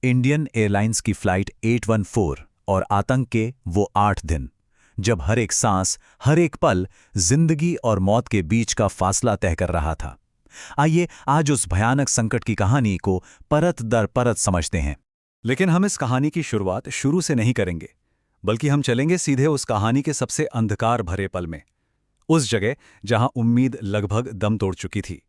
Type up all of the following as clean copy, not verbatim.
Indian airlines की flight 814 और आतंक के वो 8 दिन, जब हर एक सांस, हर एक पल जिंदगी और मौत के बीच का फासला तय कर रहा था। आइए आज उस भयानक संकट की कहानी को परत दर परत समझते हैं। लेकिन हम इस कहानी की शुरुआत शुरू से नहीं करेंगे, बल्कि हम चलेंगे सीधे उस कहानी के सबसे अंधकार भरे पल में, उस जगह जहां उम्मीद लगभग दम तोड़ चुकी थी।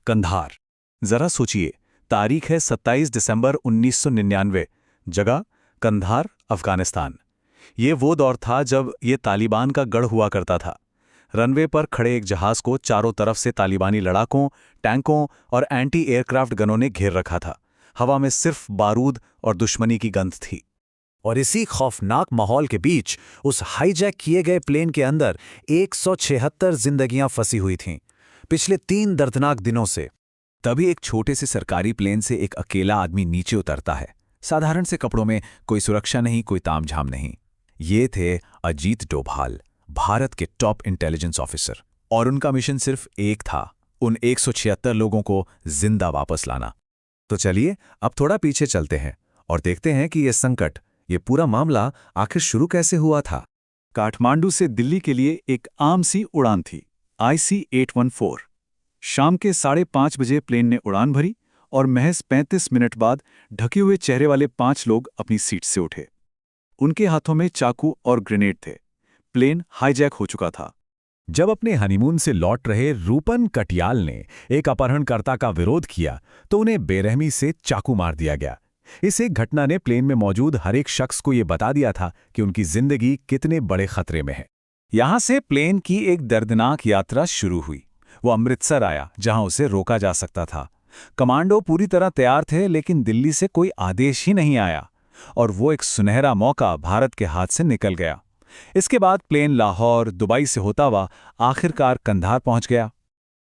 कंधार। जरा सोचिए, तारीख है 27 दिसंबर 1999, जगह कंधार, अफगानिस्तान। ये वो दौर था जब ये तालिबान का गढ़ हुआ करता था। रनवे पर खड़े एक जहाज को चारों तरफ से तालिबानी लड़ाकों, टैंकों और एंटी एयरक्राफ्ट गनों ने घेर रखा था। हवा में सिर्फ बारूद और दुश्मनी की गंध थी। और इसी खौफनाक माहौल के बीच उस हाईजैक किए गए प्लेन के अंदर 176 जिंदगियां फंसी हुई थीं, पिछले 3 दर्दनाक दिनों से। तभी एक छोटे से सरकारी प्लेन से एक अकेला आदमी नीचे उतरता है। साधारण से कपड़ों में, कोई सुरक्षा नहीं, कोई तामझाम नहीं। ये थे अजीत डोभाल, भारत के टॉप इंटेलिजेंस ऑफिसर। और उनका मिशन सिर्फ एक था, उन 176 लोगों को जिंदा वापस लाना। तो चलिए अब थोड़ा पीछे चलते हैं और देखते हैं कि ये संकट, ये पूरा मामला आखिर शुरू कैसे हुआ था। काठमांडू से दिल्ली के लिए एक आम सी उड़ान थी, IC 814। शाम के 5:30 बजे प्लेन ने उड़ान भरी और महज 35 मिनट बाद ढके हुए चेहरे वाले 5 लोग अपनी सीट से उठे। उनके हाथों में चाकू और ग्रेनेड थे। प्लेन हाईजैक हो चुका था। जब अपने हनीमून से लौट रहे रूपन कटियाल ने एक अपहरणकर्ता का विरोध किया तो उन्हें बेरहमी से चाकू मार दिया गया। इस एक घटना ने प्लेन में मौजूद हर एक शख्स को यह बता दिया था कि उनकी जिंदगी कितने बड़े खतरे में है। यहां से प्लेन की एक दर्दनाक यात्रा शुरू हुई। वो अमृतसर आया, जहां उसे रोका जा सकता था। कमांडो पूरी तरह तैयार थे, लेकिन दिल्ली से कोई आदेश ही नहीं आया और वो एक सुनहरा मौका भारत के हाथ से निकल गया। इसके बाद प्लेन लाहौर, दुबई से होता हुआ आखिरकार कंधार पहुंच गया।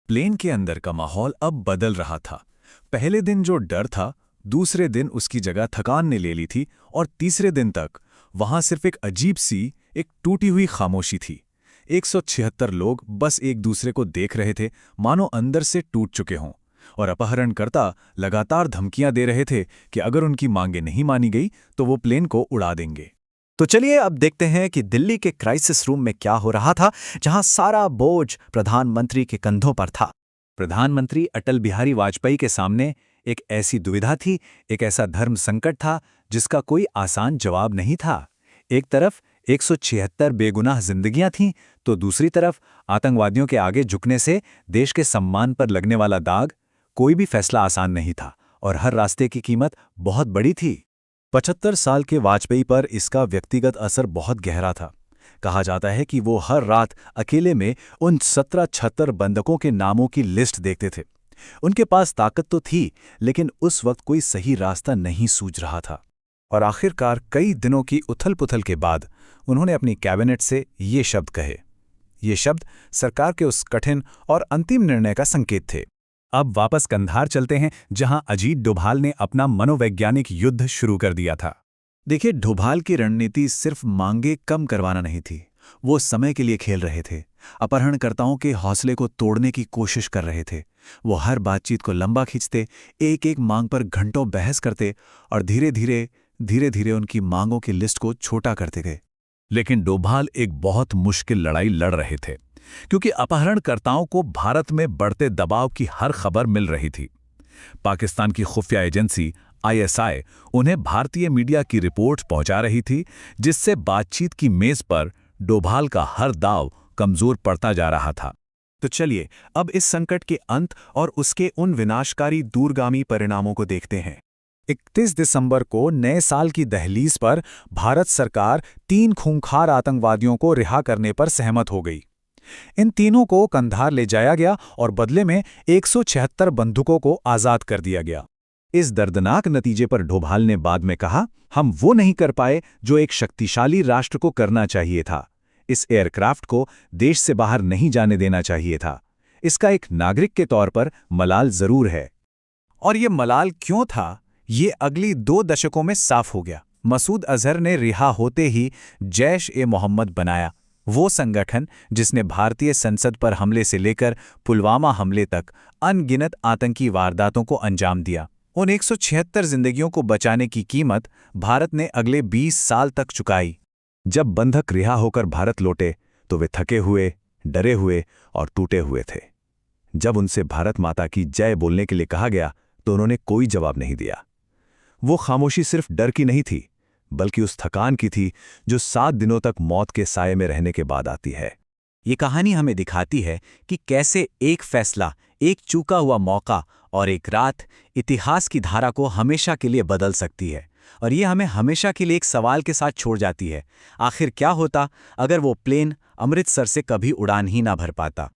प्लेन के अंदर का माहौल अब बदल रहा था। पहले दिन जो डर था, दूसरे दिन उसकी जगह थकान ने ले ली थी और तीसरे दिन तक वहां सिर्फ एक अजीब सी, एक टूटी हुई खामोशी थी। 176 लोग बस एक दूसरे को देख रहे थे, मानो अंदर से टूट चुके हों। और अपहरणकर्ता लगातार धमकियां दे रहे थे कि अगर उनकी मांगें नहीं मानी गई तो वो प्लेन को उड़ा देंगे। तो चलिए अब देखते हैं कि दिल्ली के क्राइसिस रूम में क्या हो रहा था, जहां सारा बोझ प्रधानमंत्री के कंधों पर था। प्रधानमंत्री अटल बिहारी वाजपेयी के सामने एक ऐसी दुविधा थी, एक ऐसा धर्म संकट था जिसका कोई आसान जवाब नहीं था। एक तरफ 176 बेगुनाह जिंदगियां थीं, तो दूसरी तरफ आतंकवादियों के आगे झुकने से देश के सम्मान पर लगने वाला दाग। कोई भी फैसला आसान नहीं था और हर रास्ते की कीमत बहुत बड़ी थी। 75 साल के वाजपेयी पर इसका व्यक्तिगत असर बहुत गहरा था। कहा जाता है कि वो हर रात अकेले में उन 1776 बंधकों के नामों की लिस्ट देखते थे। उनके पास ताकत तो थी, लेकिन उस वक्त कोई सही रास्ता नहीं सूझ रहा था। और आखिरकार कई दिनों की उथल-पुथल के बाद उन्होंने अपनी कैबिनेट से ये शब्द कहे। ये शब्द सरकार के उस कठिन और अंतिम निर्णय का संकेत थे। अब वापस कंधार चलते हैं, जहां अजीत डोभाल ने अपना मनोवैज्ञानिक युद्ध शुरू कर दिया था। देखिए, डोभाल की रणनीति सिर्फ मांगे कम करवाना नहीं थी, वो समय के लिए खेल रहे थे। अपहरणकर्ताओं के हौसले को तोड़ने की कोशिश कर रहे थे। वो हर बातचीत को लंबा खींचते, एक एक मांग पर घंटों बहस करते और धीरे धीरे उनकी मांगों की लिस्ट को छोटा करते गए। लेकिन डोभाल एक बहुत मुश्किल लड़ाई लड़ रहे थे, क्योंकि अपहरणकर्ताओं को भारत में बढ़ते दबाव की हर खबर मिल रही थी। पाकिस्तान की खुफिया एजेंसी ISI उन्हें भारतीय मीडिया की रिपोर्ट पहुंचा रही थी, जिससे बातचीत की मेज पर डोभाल का हर दांव कमजोर पड़ता जा रहा था। तो चलिए अब इस संकट के अंत और उसके उन विनाशकारी दूरगामी परिणामों को देखते हैं। 31 दिसंबर को नए साल की दहलीज पर भारत सरकार 3 खूंखार आतंकवादियों को रिहा करने पर सहमत हो गई। इन तीनों को कंधार ले जाया गया और बदले में 176 बंदूकों को आजाद कर दिया गया। इस दर्दनाक नतीजे पर डोभाल ने बाद में कहा, हम वो नहीं कर पाए जो एक शक्तिशाली राष्ट्र को करना चाहिए था। इस एयरक्राफ्ट को देश से बाहर नहीं जाने देना चाहिए था। इसका एक नागरिक के तौर पर मलाल जरूर है। और ये मलाल क्यों था, ये अगली 2 दशकों में साफ हो गया। मसूद अजहर ने रिहा होते ही जैश-ए-मोहम्मद बनाया, वो संगठन जिसने भारतीय संसद पर हमले से लेकर पुलवामा हमले तक अनगिनत आतंकी वारदातों को अंजाम दिया। उन 176 जिंदगियों को बचाने की कीमत भारत ने अगले 20 साल तक चुकाई। जब बंधक रिहा होकर भारत लौटे तो वे थके हुए, डरे हुए और टूटे हुए थे। जब उनसे भारत माता की जय बोलने के लिए कहा गया तो उन्होंने कोई जवाब नहीं दिया। वो खामोशी सिर्फ डर की नहीं थी, बल्कि उस थकान की थी जो 7 दिनों तक मौत के साये में रहने के बाद आती है। ये कहानी हमें दिखाती है कि कैसे एक फैसला, एक चूका हुआ मौका और एक रात इतिहास की धारा को हमेशा के लिए बदल सकती है। और ये हमें हमेशा के लिए एक सवाल के साथ छोड़ जाती है, आखिर क्या होता अगर वो प्लेन अमृतसर से कभी उड़ान ही ना भर पाता।